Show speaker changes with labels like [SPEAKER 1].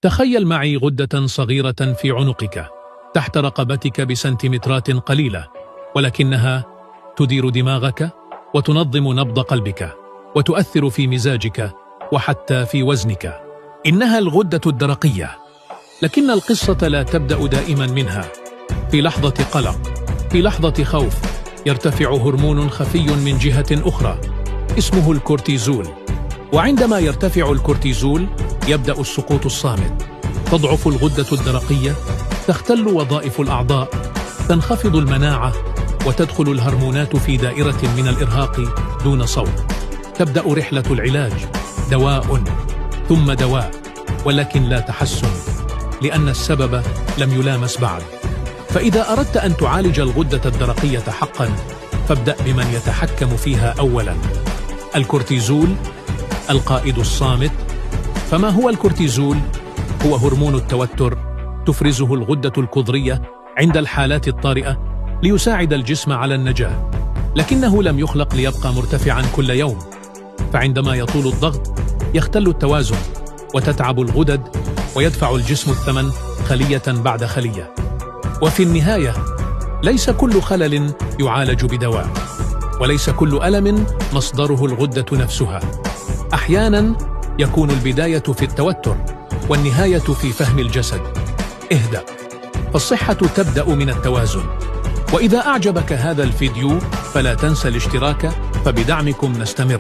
[SPEAKER 1] تخيل معي غدة صغيرة في عنقك تحت رقبتك بسنتيمترات قليلة، ولكنها تدير دماغك وتنظم نبض قلبك وتؤثر في مزاجك وحتى في وزنك. إنها الغدة الدرقية. لكن القصة لا تبدأ دائما منها. في لحظة قلق، في لحظة خوف، يرتفع هرمون خفي من جهة أخرى اسمه الكورتيزول. وعندما يرتفع الكورتيزول يبدأ السقوط الصامت، تضعف الغدة الدرقية، تختل وظائف الأعضاء، تنخفض المناعة، وتدخل الهرمونات في دائرة من الإرهاق دون صوت. تبدأ رحلة العلاج، دواء ثم دواء، ولكن لا تحسن، لأن السبب لم يلامس بعد. فإذا أردت أن تعالج الغدة الدرقية حقا، فابدأ بمن يتحكم فيها أولا: الكورتيزول، القائد الصامت. فما هو الكورتيزول؟ هو هرمون التوتر، تفرزه الغدة الكظرية عند الحالات الطارئة ليساعد الجسم على النجاة، لكنه لم يخلق ليبقى مرتفعا كل يوم. فعندما يطول الضغط يختل التوازن وتتعب الغدد، ويدفع الجسم الثمن خلية بعد خلية. وفي النهاية ليس كل خلل يعالج بدواء، وليس كل ألم مصدره الغدة نفسها. أحيانا يكون البداية في التوتر والنهاية في فهم الجسد. اهدأ، فالصحة تبدأ من التوازن. وإذا أعجبك هذا الفيديو فلا تنسى الاشتراك، فبدعمكم نستمر.